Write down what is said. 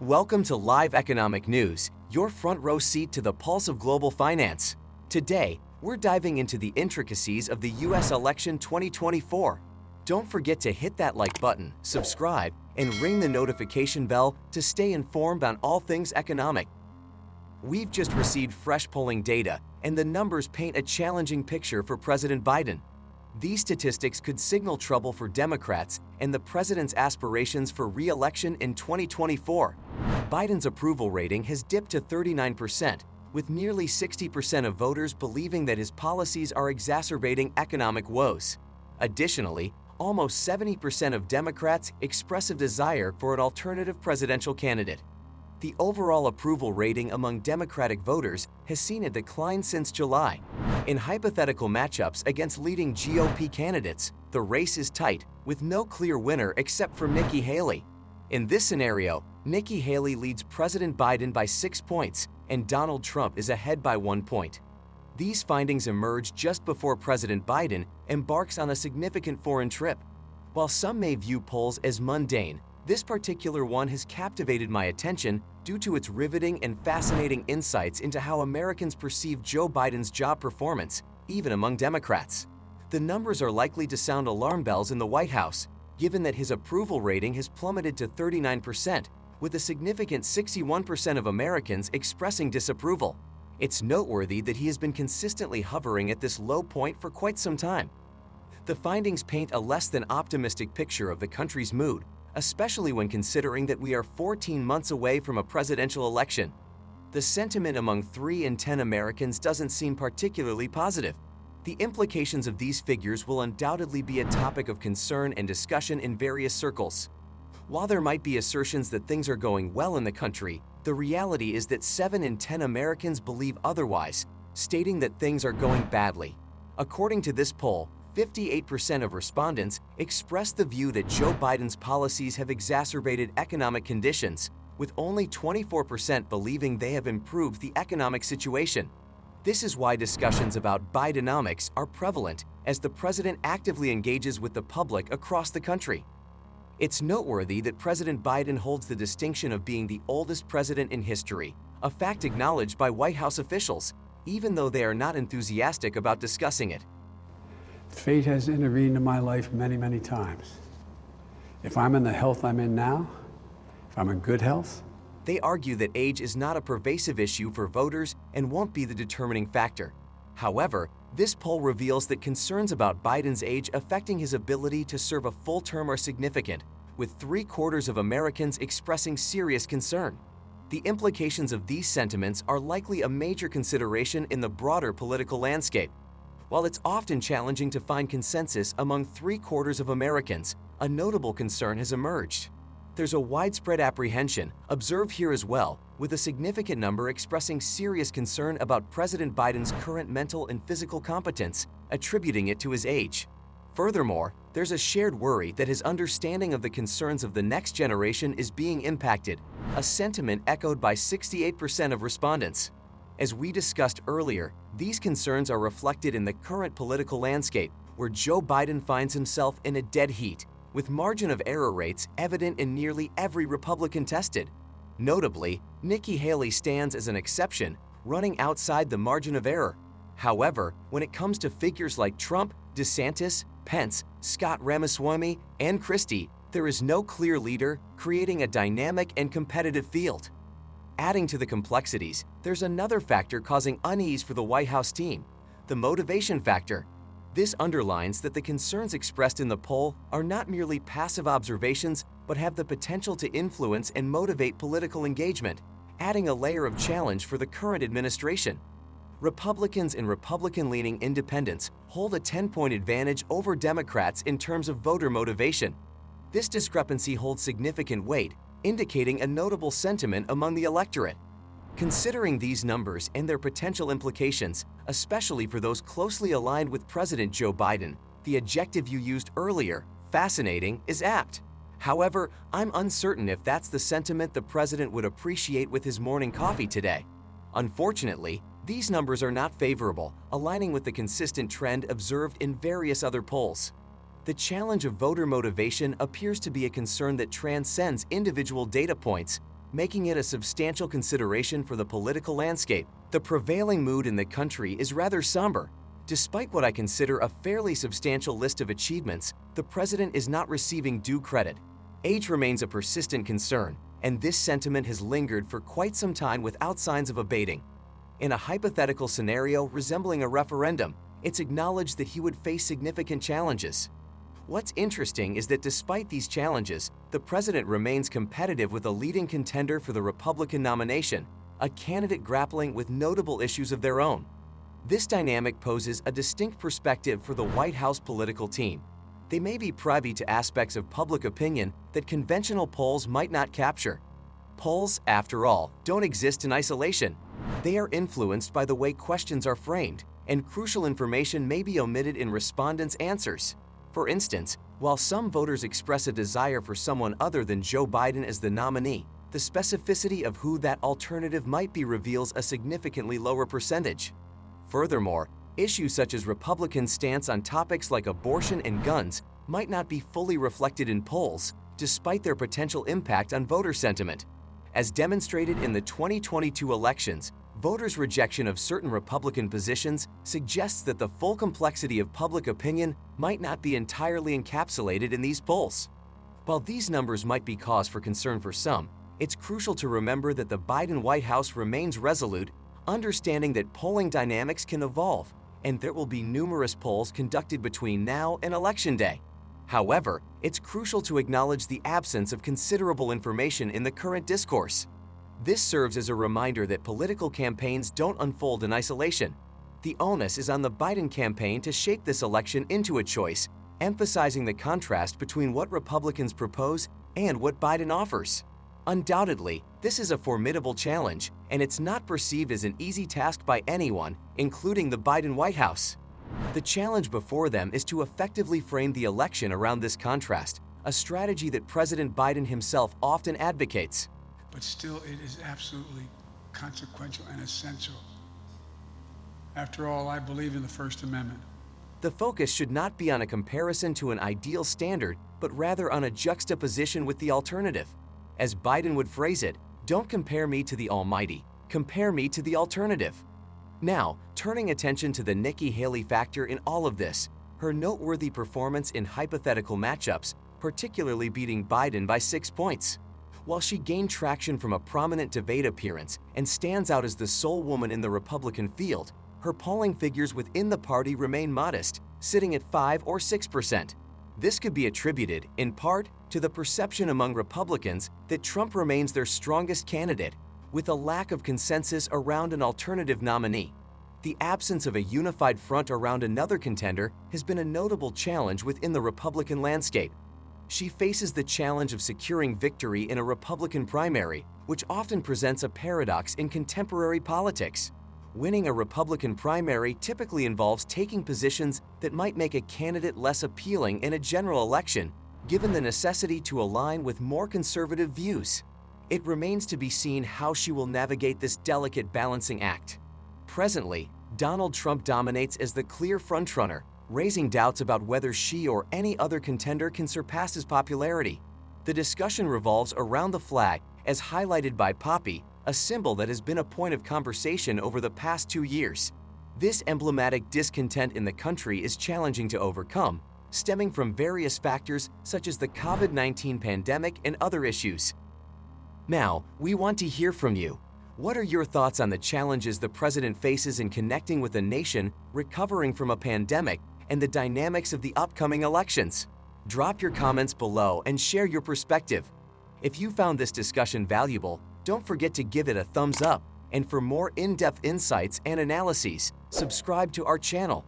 Welcome to Live Economic News, your front row seat to the pulse of global finance. Today, we're diving into the intricacies of the U.S. election 2024. Don't forget to hit that like button, subscribe, and ring the notification bell to stay informed on all things economic. We've just received fresh polling data, and the numbers paint a challenging picture for President Biden. These statistics could signal trouble for Democrats and the president's aspirations for re-election in 2024. Biden's approval rating has dipped to 39%, with nearly 60% of voters believing that his policies are exacerbating economic woes. Additionally, almost 70% of Democrats express a desire for an alternative presidential candidate. The overall approval rating among Democratic voters has seen a decline since July. In hypothetical matchups against leading GOP candidates, the race is tight, with no clear winner except for Nikki Haley. In this scenario, Nikki Haley leads President Biden by 6 points, and Donald Trump is ahead by 1 point. These findings emerge just before President Biden embarks on a significant foreign trip. While some may view polls as mundane, this particular one has captivated my attention due to its riveting and fascinating insights into how Americans perceive Joe Biden's job performance, even among Democrats. The numbers are likely to sound alarm bells in the White House, given that his approval rating has plummeted to 39%, with a significant 61% of Americans expressing disapproval. It's noteworthy that he has been consistently hovering at this low point for quite some time. The findings paint a less than optimistic picture of the country's mood, especially when considering that we are 14 months away from a presidential election. The sentiment among 3 in 10 Americans doesn't seem particularly positive. The implications of these figures will undoubtedly be a topic of concern and discussion in various circles. While there might be assertions that things are going well in the country, the reality is that 7 in 10 Americans believe otherwise, stating that things are going badly. According to this poll, 58% of respondents expressed the view that Joe Biden's policies have exacerbated economic conditions, with only 24% believing they have improved the economic situation. This is why discussions about Bidenomics are prevalent as the president actively engages with the public across the country. It's noteworthy that President Biden holds the distinction of being the oldest president in history, a fact acknowledged by White House officials, even though they are not enthusiastic about discussing it. Fate has intervened in my life many, many times. If I'm in the health I'm in now, if I'm in good health. They argue that age is not a pervasive issue for voters and won't be the determining factor. However, this poll reveals that concerns about Biden's age affecting his ability to serve a full term are significant, with 3/4 of Americans expressing serious concern. The implications of these sentiments are likely a major consideration in the broader political landscape. While it's often challenging to find consensus among 3/4 of Americans, a notable concern has emerged. There's a widespread apprehension, observed here as well, with a significant number expressing serious concern about President Biden's current mental and physical competence, attributing it to his age. Furthermore, there's a shared worry that his understanding of the concerns of the next generation is being impacted, a sentiment echoed by 68% of respondents. As we discussed earlier, these concerns are reflected in the current political landscape, where Joe Biden finds himself in a dead heat, with margin of error rates evident in nearly every Republican tested. Notably, Nikki Haley stands as an exception, running outside the margin of error. However, when it comes to figures like Trump, DeSantis, Pence, Scott Ramaswamy, and Christie, there is no clear leader, creating a dynamic and competitive field. Adding to the complexities, there's another factor causing unease for the White House team: the motivation factor. This underlines that the concerns expressed in the poll are not merely passive observations, but have the potential to influence and motivate political engagement, adding a layer of challenge for the current administration. Republicans and Republican-leaning independents hold a 10-point advantage over Democrats in terms of voter motivation. This discrepancy holds significant weight, indicating a notable sentiment among the electorate. Considering these numbers and their potential implications, especially for those closely aligned with President Joe Biden, the adjective you used earlier, fascinating, is apt. However, I'm uncertain if that's the sentiment the president would appreciate with his morning coffee today. Unfortunately, these numbers are not favorable, aligning with the consistent trend observed in various other polls. The challenge of voter motivation appears to be a concern that transcends individual data points, making it a substantial consideration for the political landscape. The prevailing mood in the country is rather somber. Despite what I consider a fairly substantial list of achievements, the president is not receiving due credit. Age remains a persistent concern, and this sentiment has lingered for quite some time without signs of abating. In a hypothetical scenario resembling a referendum, it's acknowledged that he would face significant challenges. What's interesting is that despite these challenges, the president remains competitive with a leading contender for the Republican nomination, a candidate grappling with notable issues of their own. This dynamic poses a distinct perspective for the White House political team. They may be privy to aspects of public opinion that conventional polls might not capture. Polls, after all, don't exist in isolation. They are influenced by the way questions are framed, and crucial information may be omitted in respondents' answers. For instance, while some voters express a desire for someone other than Joe Biden as the nominee, the specificity of who that alternative might be reveals a significantly lower percentage. Furthermore, issues such as Republicans' stance on topics like abortion and guns might not be fully reflected in polls, despite their potential impact on voter sentiment. As demonstrated in the 2022 elections, voters' rejection of certain Republican positions suggests that the full complexity of public opinion might not be entirely encapsulated in these polls. While these numbers might be cause for concern for some, it's crucial to remember that the Biden White House remains resolute, understanding that polling dynamics can evolve, and there will be numerous polls conducted between now and Election Day. However, it's crucial to acknowledge the absence of considerable information in the current discourse. This serves as a reminder that political campaigns don't unfold in isolation. The onus is on the Biden campaign to shape this election into a choice, emphasizing the contrast between what Republicans propose and what Biden offers. Undoubtedly, this is a formidable challenge, and it's not perceived as an easy task by anyone, including the Biden White House. The challenge before them is to effectively frame the election around this contrast, a strategy that President Biden himself often advocates. But still, it is absolutely consequential and essential. After all, I believe in the First Amendment. The focus should not be on a comparison to an ideal standard, but rather on a juxtaposition with the alternative. As Biden would phrase it, don't compare me to the almighty, compare me to the alternative. Now, turning attention to the Nikki Haley factor in all of this, her noteworthy performance in hypothetical matchups, particularly beating Biden by 6 points. While she gained traction from a prominent debate appearance and stands out as the sole woman in the Republican field, her polling figures within the party remain modest, sitting at 5 or 6%. This could be attributed, in part, to the perception among Republicans that Trump remains their strongest candidate, with a lack of consensus around an alternative nominee. The absence of a unified front around another contender has been a notable challenge within the Republican landscape. She faces the challenge of securing victory in a Republican primary, which often presents a paradox in contemporary politics. Winning a Republican primary typically involves taking positions that might make a candidate less appealing in a general election, given the necessity to align with more conservative views. It remains to be seen how she will navigate this delicate balancing act. Presently, Donald Trump dominates as the clear frontrunner, raising doubts about whether she or any other contender can surpass his popularity. The discussion revolves around the flag, as highlighted by Poppy, a symbol that has been a point of conversation over the past 2 years. This emblematic discontent in the country is challenging to overcome, stemming from various factors such as the COVID-19 pandemic and other issues. Now, we want to hear from you. What are your thoughts on the challenges the president faces in connecting with a nation recovering from a pandemic and the dynamics of the upcoming elections? Drop your comments below and share your perspective. If you found this discussion valuable, don't forget to give it a thumbs up. And for more in-depth insights and analyses, subscribe to our channel.